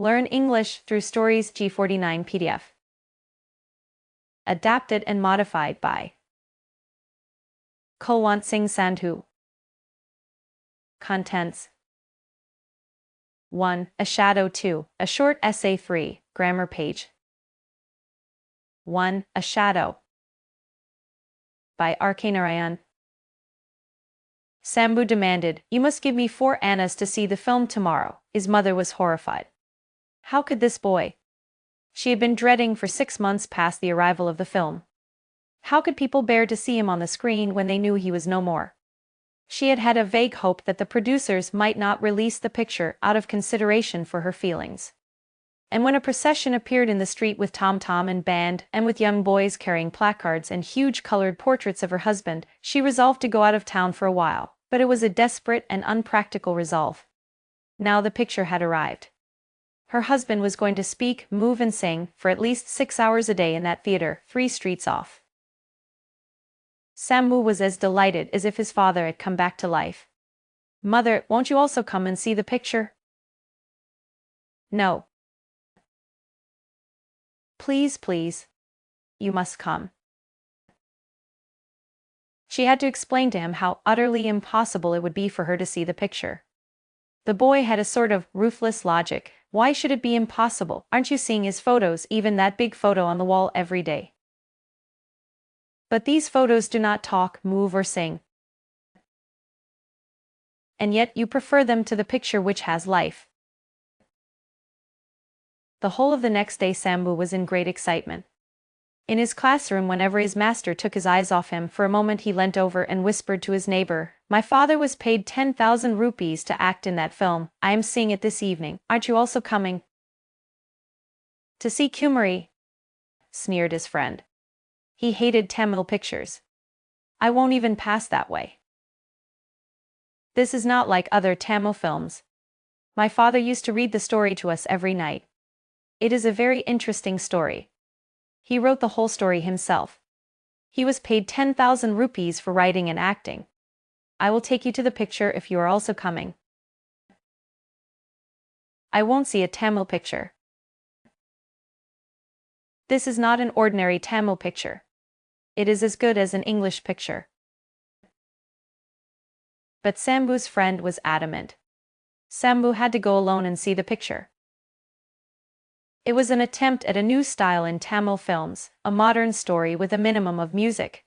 Learn English through Stories G49 PDF. Adapted and modified by Kulwant Singh Sandhu. Contents 1. A Shadow. 2. A Short Essay. 3. Grammar page. 1. A Shadow by R K Narayan. Sambhu demanded, "You must give me 4 annas to see the film tomorrow." His mother was horrified. How could this boy? She had been dreading for 6 months past the arrival of the film. How could people bear to see him on the screen when they knew he was no more? She had had a vague hope that the producers might not release the picture out of consideration for her feelings. And when a procession appeared in the street with tom-tom and band, and with young boys carrying placards and huge colored portraits of her husband, she resolved to go out of town for a while, but it was a desperate and unpractical resolve. Now the picture had arrived. Her husband was going to speak, move and sing, for at least 6 hours a day in that theater, 3 streets off. Sambhu was as delighted as if his father had come back to life. "Mother, won't you also come and see the picture?" "No. Please, please. You must come." She had to explain to him how utterly impossible it would be for her to see the picture. The boy had a sort of ruthless logic. Why should it be impossible? Aren't you seeing his photos, even that big photo on the wall, every day? But these photos do not talk, move or sing. And yet you prefer them to the picture which has life. The whole of the next day Sambhu was in great excitement. In his classroom, whenever his master took his eyes off him for a moment, he leant over and whispered to his neighbor, "My father was paid 10,000 rupees to act in that film. I am seeing it this evening. Aren't you also coming?" "To see Kumari?" sneered his friend. He hated Tamil pictures. "I won't even pass that way. This is not like other Tamil films. My father used to read the story to us every night. It is a very interesting story. He wrote the whole story himself. He was paid 10,000 rupees for writing and acting. I will take you to the picture if you are also coming." "I won't see a Tamil picture. This is not an ordinary Tamil picture. It is as good as an English picture." But Sambhu's friend was adamant. Sambhu had to go alone and see the picture. It was an attempt at a new style in Tamil films, a modern story with a minimum of music.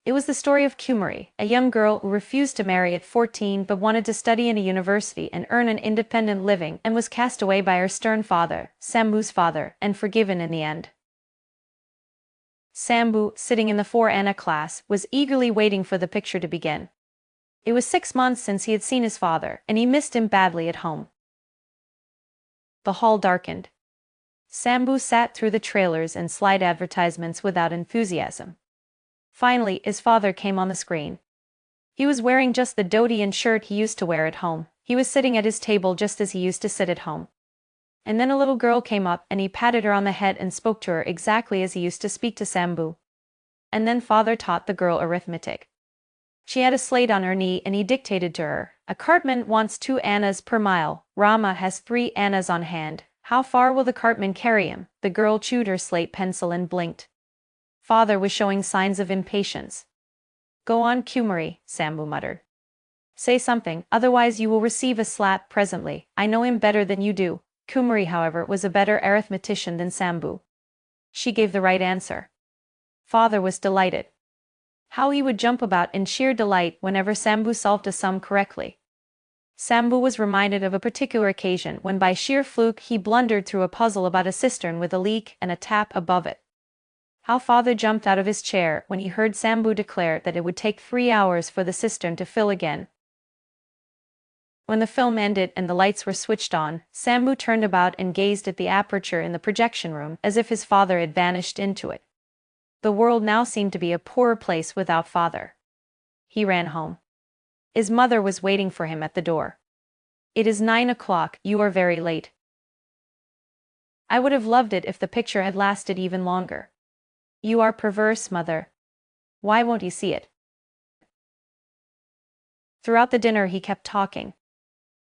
It was the story of Kumari, a young girl who refused to marry at 14 but wanted to study in a university and earn an independent living, and was cast away by her stern father, Sambhu's father, and forgiven in the end. Sambhu, sitting in the 4 Anna class, was eagerly waiting for the picture to begin. It was 6 months since he had seen his father, and he missed him badly at home. The hall darkened. Sambhu sat through the trailers and slide advertisements without enthusiasm. Finally, his father came on the screen. He was wearing just the dhoti and shirt he used to wear at home. He was sitting at his table just as he used to sit at home. And then a little girl came up and he patted her on the head and spoke to her exactly as he used to speak to Sambhu. And then father taught the girl arithmetic. She had a slate on her knee and he dictated to her, "A cartman wants 2 annas per mile. Rama has 3 annas on hand. How far will the cartman carry him?" The girl chewed her slate pencil and blinked. Father was showing signs of impatience. "Go on, Kumari," Sambhu muttered. "Say something, otherwise you will receive a slap presently. I know him better than you do." Kumari, however, was a better arithmetician than Sambhu. She gave the right answer. Father was delighted. How he would jump about in sheer delight whenever Sambhu solved a sum correctly. Sambhu was reminded of a particular occasion when by sheer fluke he blundered through a puzzle about a cistern with a leak and a tap above it. How father jumped out of his chair when he heard Sambhu declare that it would take 3 hours for the cistern to fill again. When the film ended and the lights were switched on, Sambhu turned about and gazed at the aperture in the projection room as if his father had vanished into it. The world now seemed to be a poorer place without father. He ran home. His mother was waiting for him at the door. "It is 9 o'clock, you are very late." "I would have loved it if the picture had lasted even longer." "You are perverse, mother. Why won't he see it?" Throughout the dinner he kept talking.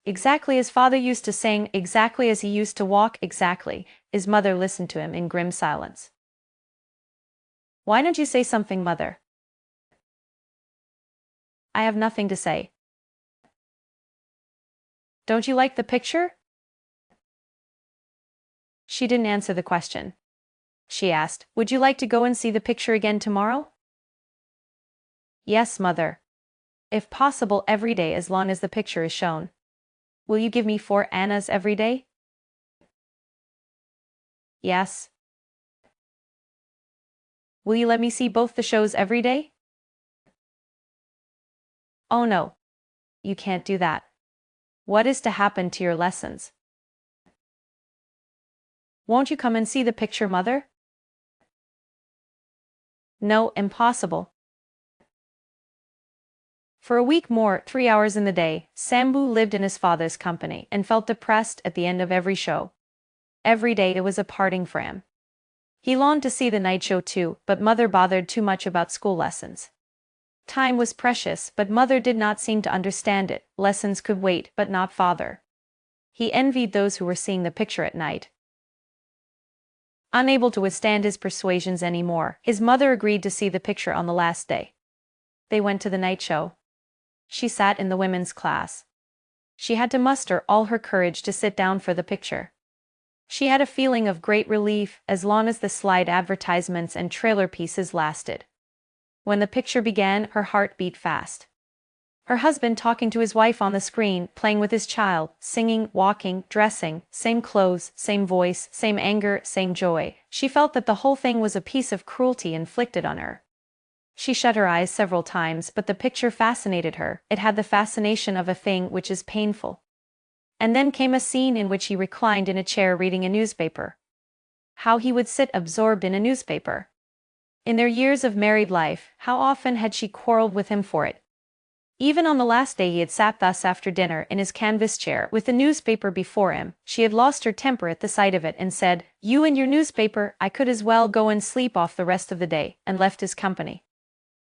Exactly as father used to sing, exactly as he used to walk, exactly. His mother listened to him in grim silence. Why don't you say something, mother? I have nothing to say. Don't you like the picture? She didn't answer the question. She asked, would you like to go and see the picture again tomorrow? Yes, mother. If possible every day as long as the picture is shown. Will you give me 4 annas every day? Yes. Will you let me see both the shows every day? Oh no. You can't do that. What is to happen to your lessons? Won't you come and see the picture, mother? No, impossible. For a week more, 3 hours in the day, Sambu lived in his father's company and felt depressed at the end of every show. Every day it was a parting for him. He longed to see the night show too, but mother bothered too much about school lessons. Time was precious, but mother did not seem to understand it. Lessons could wait, but not father. He envied those who were seeing the picture at night. Unable to withstand his persuasions anymore, his mother agreed to see the picture on the last day. They went to the night show. She sat in the women's class. She had to muster all her courage to sit down for the picture. She had a feeling of great relief as long as the slide advertisements and trailer pieces lasted. When the picture began, her heart beat fast. Her husband talking to his wife on the screen, playing with his child, singing, walking, dressing, same clothes, same voice, same anger, same joy. She felt that the whole thing was a piece of cruelty inflicted on her. She shut her eyes several times, but the picture fascinated her. It had the fascination of a thing which is painful. And then came a scene in which he reclined in a chair reading a newspaper. How he would sit absorbed in a newspaper. In their years of married life, how often had she quarreled with him for it? Even on the last day he had sat thus after dinner in his canvas chair with the newspaper before him, she had lost her temper at the sight of it and said, "You and your newspaper, I could as well go and sleep off the rest of the day," and left his company.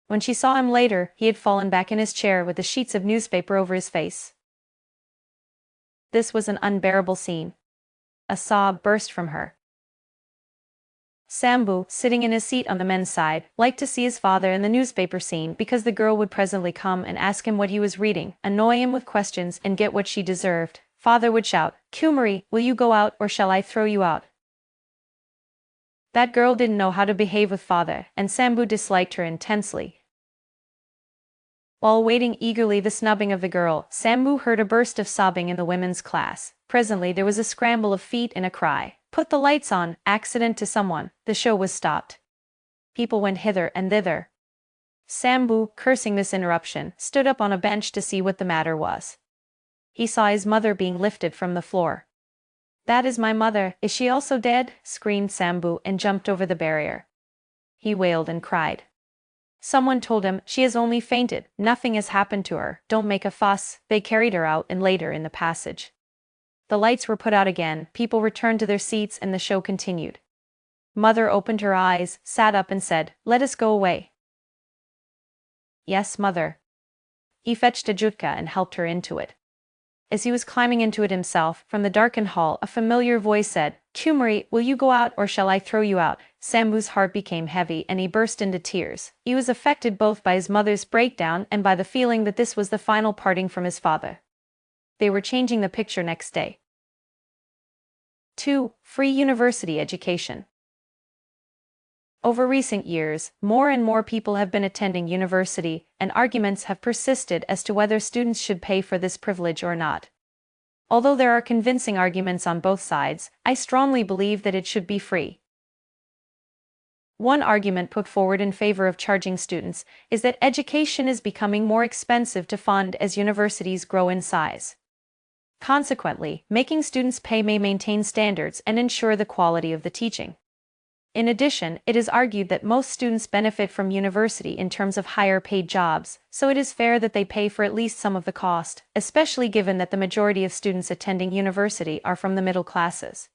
When she saw him later, he had fallen back in his chair with the sheets of newspaper over his face. This was an unbearable scene. A sob burst from her. Sambu, sitting in his seat on the men's side, liked to see his father in the newspaper scene because the girl would presently come and ask him what he was reading, annoy him with questions, and get what she deserved. Father would shout, "Kumari, will you go out or shall I throw you out?" That girl didn't know how to behave with father, and Sambu disliked her intensely. While waiting eagerly the snubbing of the girl, Sambu heard a burst of sobbing in the women's class. Presently there was a scramble of feet and a cry, "Put the lights on, accident to someone." The show was stopped. People went hither and thither. Sambu, cursing this interruption, stood up on a bench to see what the matter was. He saw his mother being lifted from the floor. "That is my mother, is she also dead?" screamed Sambu and jumped over the barrier. He wailed and cried. Someone told him, "She has only fainted, nothing has happened to her, don't make a fuss." They carried her out and laid her in the passage. The lights were put out again, people returned to their seats and the show continued. Mother opened her eyes, sat up and said, "Let us go away." "Yes, mother." He fetched a jutka and helped her into it. As he was climbing into it himself, from the darkened hall a familiar voice said, "Kumari, will you go out or shall I throw you out?" Sambu's heart became heavy and he burst into tears. He was affected both by his mother's breakdown and by the feeling that this was the final parting from his father. They were changing the picture next day. 2. Free university education. Over recent years, more and more people have been attending university, and arguments have persisted as to whether students should pay for this privilege or not. Although there are convincing arguments on both sides, I strongly believe that it should be free. One argument put forward in favor of charging students is that education is becoming more expensive to fund as universities grow in size. Consequently, making students pay may maintain standards and ensure the quality of the teaching. In addition, it is argued that most students benefit from university in terms of higher paid jobs, so it is fair that they pay for at least some of the cost, especially given that the majority of students attending university are from the middle classes.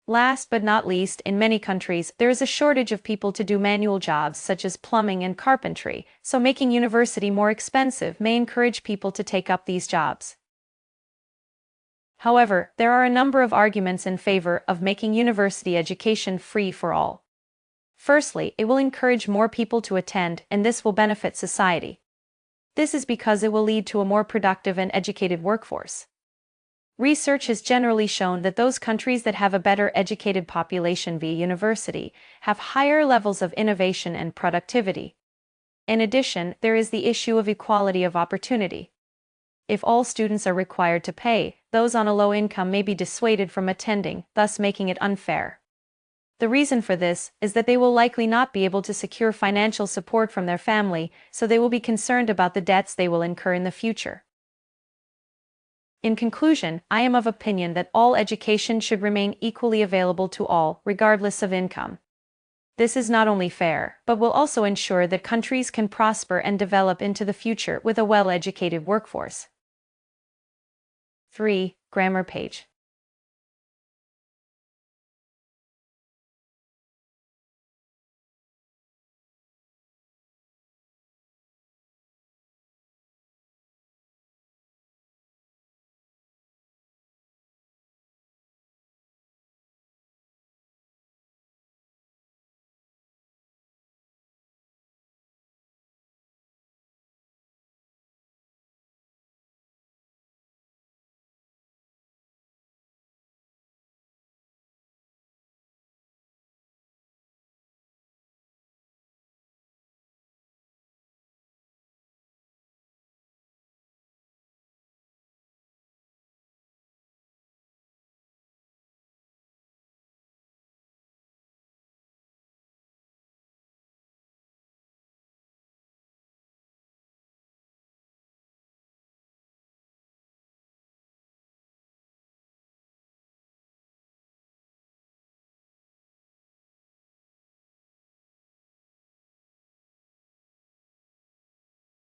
Last but not least, in many countries, there is a shortage of people to do manual jobs such as plumbing and carpentry, so making university more expensive may encourage people to take up these jobs. However, there are a number of arguments in favor of making university education free for all. Firstly, it will encourage more people to attend, and this will benefit society. This is because it will lead to a more productive and educated workforce. Research has generally shown that those countries that have a better educated population via university have higher levels of innovation and productivity. In addition, there is the issue of equality of opportunity. If all students are required to pay, those on a low income may be dissuaded from attending, thus making it unfair. The reason for this is that they will likely not be able to secure financial support from their family, so they will be concerned about the debts they will incur in the future. In conclusion, I am of opinion that all education should remain equally available to all, regardless of income. This is not only fair, but will also ensure that countries can prosper and develop into the future with a well-educated workforce. 3. Grammar page.